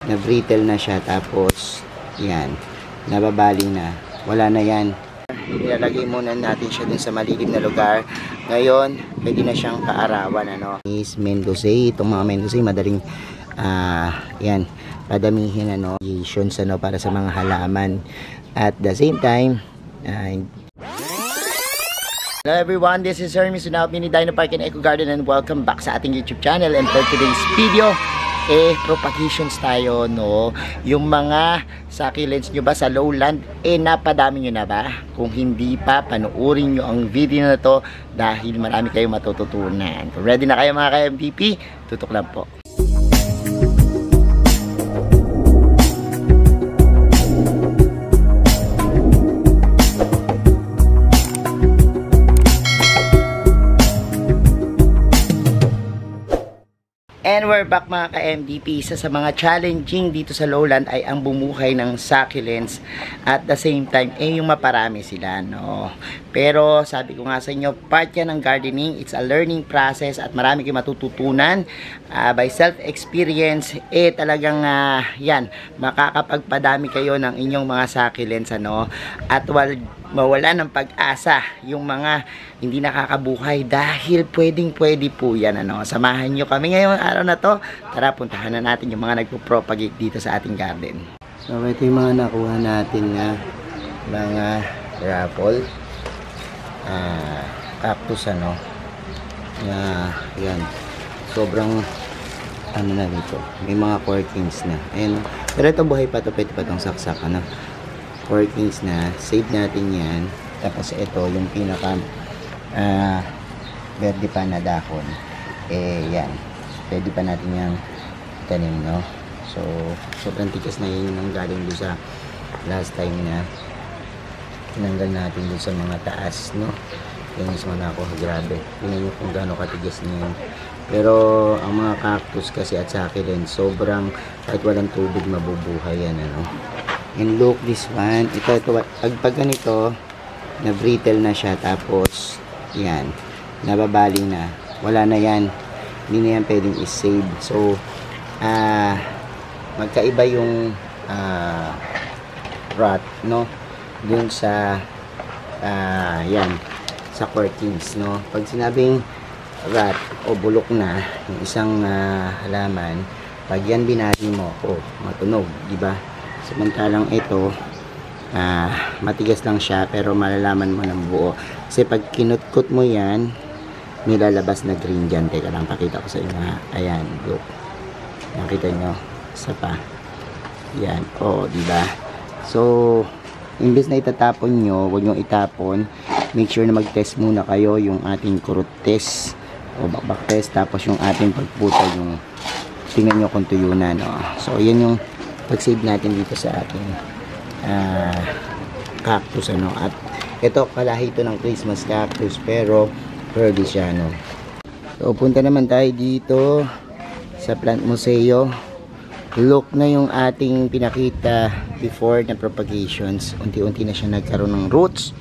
na brittle na siya, tapos yan, nababaling na, wala na yan. Ilalagay muna natin siya dun sa malilim na lugar. Ngayon pwede na siyang kaarawan, ano. Is Mendocay, itong mga Mendocay madaling yan, padamihin, ano, ano, para sa mga halaman. At the same time, hello everyone, this is Hermes Sunao, Mini Dino Park and Eco Garden, and welcome back sa ating YouTube channel. And for today's video, propagations tayo, no? Yung mga succulents nyo ba sa lowland, napadami nyo na ba? Kung hindi pa, panuorin nyo ang video na to dahil marami kayong matututunan. Kung ready na kayo mga ka-MVP, tutok lang po. And we're back mga ka-MVP. Isa sa mga challenging dito sa lowland ay ang bumuhay ng succulents at the same time yung maparami sila, no? Pero sabi ko nga sa inyo, part yan ng gardening. It's a learning process at marami kayong matututunan by self-experience. Talagang yan, makakapagpadami kayo ng inyong mga succulents, ano? At mawala ng pag-asa yung mga hindi nakakabuhay dahil pwedeng-pwede po yan, ano. Samahan nyo kami ngayong araw na to. Tara, puntahan na natin yung mga nagpo-propagate dito sa ating garden. So ito yung mga nakuha natin na mga raffle cactus, ano, na yan, sobrang ano na dito, may mga corkings na. And pero ito buhay pa to, pwede pa itong saksak, ano, corkings na, save natin yan. Tapos ito yung pinaka verde pa na dahon, yan, pwede pa natin yung tanim, no. So sobrang tigas na yun yung galing doon sa last time na tinanggal natin doon sa mga taas, no. Yung mismo na ako, grabe, tingnan nyo kung gaano katigas niya yun. Pero ang mga cactus kasi at succulent, sobrang kahit walang tubig mabubuhay yan, ano. And look this one, ito pag ganito na brittle na siya, tapos yan, nababaling na, wala na yan, hindi na yan pwedeng i-save. So magkaiba yung rot, no, dun sa yan, sa corkings, no. Pag sinabing rot o bulok na yung isang halaman, pag yan binali mo, matunog, di ba? Samantalang ito, matigas lang siya pero malalaman mo ng buo. Kasi pag kinutkot mo yan, nilalabas na green dyan. Teka lang, pakita ko sa inyo, ha. Ayan, look. Nakita nyo? Isa pa. Yan, diba? So, imbes na itatapon nyo, huwag nyo itapon. Make sure na mag-test muna kayo yung ating kurot test o bakbak test. Tapos yung ating pagputol, yung tingnan nyo kung tuyo na, no? So, yan yung pag-save natin dito sa ating cactus, ano. At ito, kalahi ito ng Christmas cactus pero early siya, no. So punta naman tayo dito sa plant museo. Look na yung ating pinakita before na propagations, unti-unti na siya nagkaroon ng roots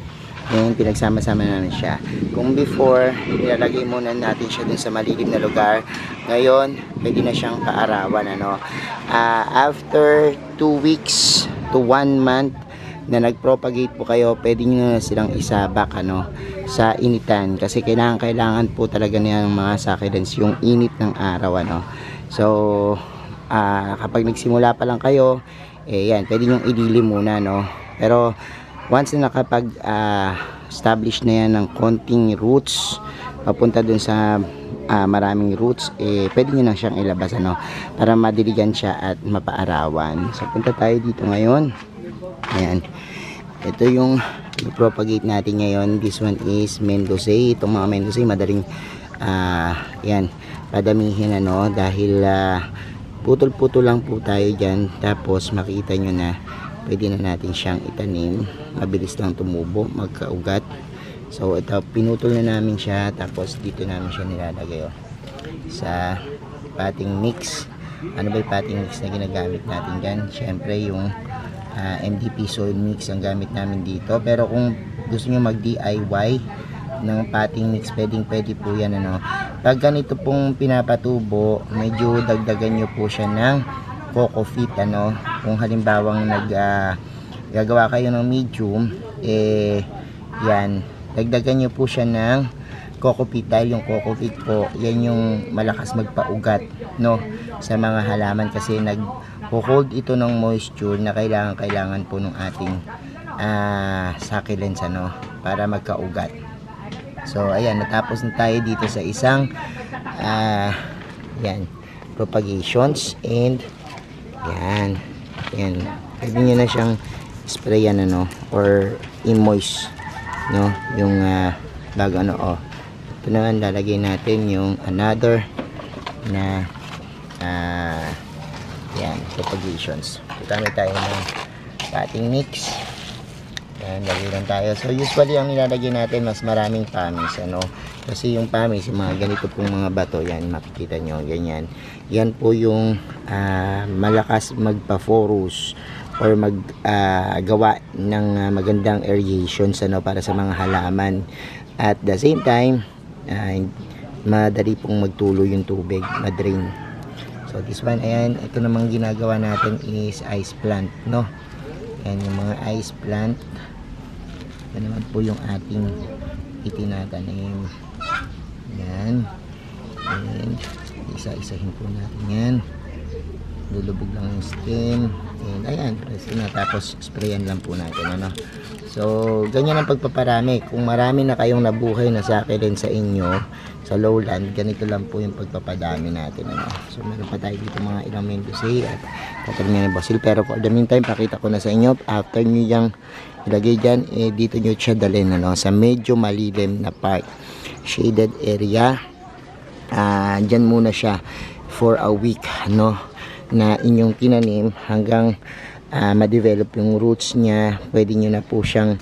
and pinagsama-sama na siya. Kung before, ilalagay muna natin siya dun sa malilim na lugar, ngayon pwede na siyang kaarawan, ano. After 2 weeks to 1 month na nagpropagate po kayo, pwede nyo na silang isabak, ano, sa initan, kasi kailangan po talaga niya ng mga succulents yung init ng araw, ano. So kapag nagsimula pa lang kayo, yan, pwede nyo idilim muna, no. Pero once na nakapag establish na yan ng konting roots papunta dun sa maraming roots, pwede nyo na siyang ilabas, ano, para madiligan siya at mapaarawan. So punta tayo dito ngayon. Ayan, ito yung propagate natin ngayon. This one is Mendocay. Itong mga Mendocay madaling yan, padamihin, ano, dahil putol-putol lang po tayo dyan. Tapos makita nyo na pwede na natin siyang itanim, mabilis lang tumubo, magkaugat. So ito, pinutol na namin siya, tapos dito namin siya nilalagay, sa potting mix. Ano ba yung potting mix na ginagamit natin dyan? Syempre yung MDP soil mix ang gamit namin dito. Pero kung gusto nyo mag DIY ng potting mix, pwede po yan, ano. Pag ganito pong pinapatubo, medyo dagdagan nyo po siya ng coco feet, ano, kung halimbawang gagawa kayo ng medium, yan, dagdagan nyo po siya ng coco peat, dahil yung coco peat po, yan yung malakas magpaugat, no, sa mga halaman, kasi nag-hold ito ng moisture na kailangan po ng ating succulents, ano, para magkaugat. So ayan, natapos na tayo dito sa isang yan, propagations, and yan, pwede nyo na siyang sprayan, ano, or i-moist, no, yung bago, ano, ito naman lalagay natin yung another na yan, propagations. Gamit tayo ng ating mix. Yan, lagay lang tayo. So usually ang nilalagay natin mas maraming pamis, ano, kasi yung pamis, yung mga ganito pong mga bato, yan, makikita nyo, ganyan, yan po yung malakas magpa-forus or gawa ng magandang aerations, ano, para sa mga halaman. At the same time, madali pong magtuloy yung tubig, madrain. So this one, ayan, ito namang ginagawa natin is ice plant, no. Ayan yung mga ice plant. Yan naman po yung ating itinatanim. Yan. And isa-isahin po natin yan. Lulubog lang yung stem. And ayan, press na. Tapos sprayan lang po natin, ano. So ganyan ang pagpaparami. Kung marami na kayong nabuhay na succulent sa inyo, sa lowland, ganito lang po yung pagpapadami natin, ano. So meron pa tayo dito mga ilang Mendoza at tatalmin ng basil. Pero for the meantime, pakita ko na sa inyo, after nyo yung ilagay dyan, dito nyo siya dalhin, ano, sa medyo malilim na part, shaded area. Dyan muna siya for a week, no, na inyong tinanim hanggang ma-develop yung roots niya. Pwede nyo na po siyang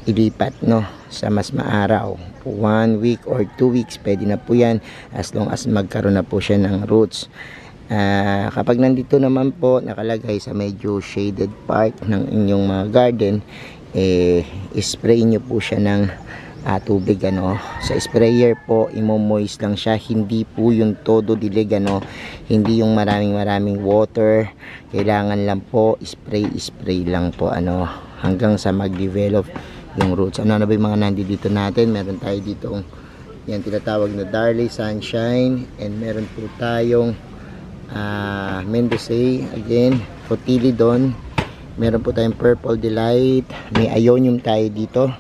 ilipat, no, sa mas maaraw. 1 week or 2 weeks, pwede na po yan, as long as magkaroon na po siya ng roots. Kapag nandito naman po nakalagay sa medyo shaded part ng inyong mga garden, spray nyo po siya ng tubig, ano. Sa sprayer po, imo-moist lang siya, hindi po yung todo dilig, ano, hindi yung maraming water. Kailangan lang po spray lang po, ano, hanggang sa mag-develop yung roots. Ano na ba yung mga nandito natin? Meron tayo dito yan, tinatawag na Darley Sunshine, and meron po tayong Mendoza, again, Cotyledon. Meron po tayong Purple Delight, may Ionium tayo dito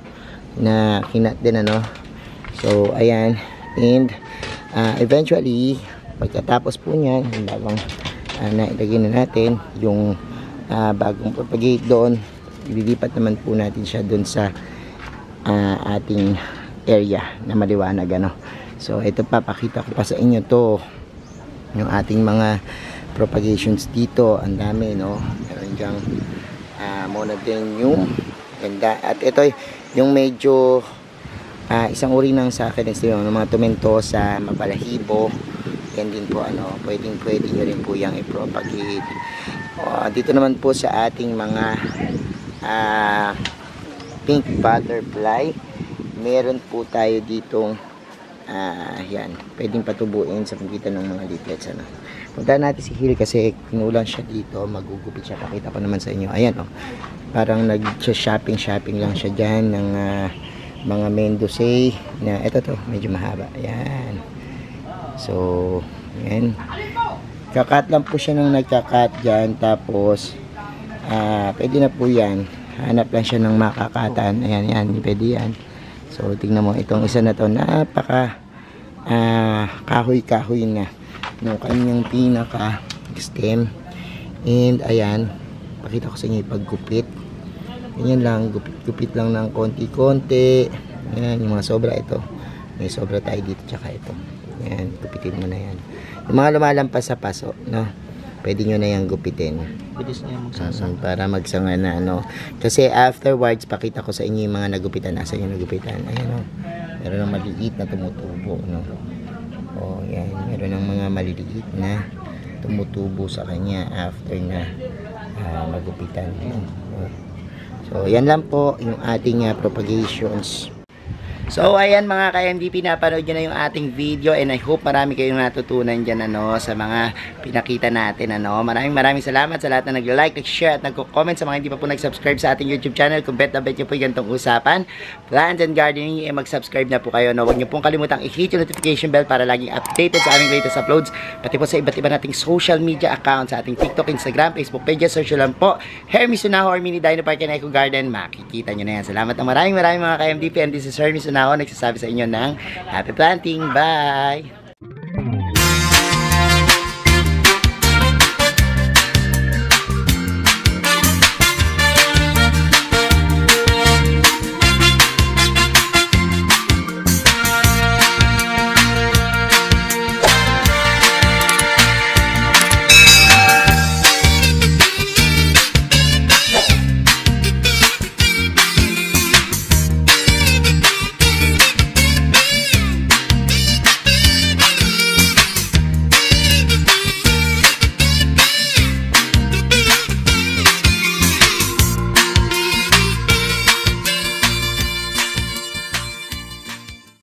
na kinat din, ano. So ayan, and eventually pagkatapos po niyan, bagong nailagay na natin yung bagong propagate doon, ililipat naman po natin siya doon sa ating area na maliwanag, ano. So ito, papakita ko pa sa inyo to, yung ating mga propagations dito. Ang dami, no. Meron dyang monodenium, ganda. At ito yung medyo isang uri ng succulents, yung mga tomentosa, mabalahibo. Yan din po, ano, pwede nyo rin po yung i-propagate. Dito naman po sa ating mga pink butterfly, meron po tayo ditong yan, pwedeng patubuin sa pagitan ng mga leaflets, ano. Punta natin si Hill kasi kinulang siya dito, magugupit siya. Pakita ko naman sa inyo, ayan, parang nag-shopping lang siya dyan ng mga Mendoza na ito to, medyo mahaba, ayan. So ayan, kakat lang po siya ng nagkakat dyan, tapos pwede na po yan, hanap lang siya ng makakatan, ayan, pwede yan. So tingnan mo, itong isa na to, napaka kahoy na ng kanyang pinaka stem. And ayan, pakita ko sa inyo yung paggupit. Ganyan lang, gupit lang ng konti-konti. Ayan, yung mga sobra, ito may sobra tayo dito, tsaka ito. Ayan, gupitin mo na yan. Yung mga lumalampas sa paso, no, pwede nyo na yan gupitin. Bilis na yung magsasang. Para magsanga na, ano. Kasi afterwards, pakita ko sa inyo yung mga nagupitan. Nasa yung nagupitan, ayan, meron ng maliit na tumutubo, no. Yan, meron ng mga maliliit na tumutubo sa kanya after na magupitan. So yan lang po yung ating propagations. So, ayan mga ka-MDP, napanood nyo na yung ating video and I hope marami kayong natutunan dyan sa mga pinakita natin. Maraming salamat sa lahat na nag-like, nag-share at nag-comment, sa mga hindi pa po nag-subscribe sa ating YouTube channel. Kung bet na bet nyo po yung gantong usapan, plants and gardening, mag-subscribe na po kayo. Huwag nyo pong kalimutang i-hit yung notification bell para laging updated sa aming latest uploads, pati po sa iba't iba nating social media accounts, sa ating TikTok, Instagram, Facebook pages. Search lang po Hermes Unaho or Mini Dino Park and Eco Garden. Makikita nyo na yan. Salamat na maraming mga ka-MDP, and this is Hermes Unaho, nagsasabi sa inyo ng happy planting. Bye!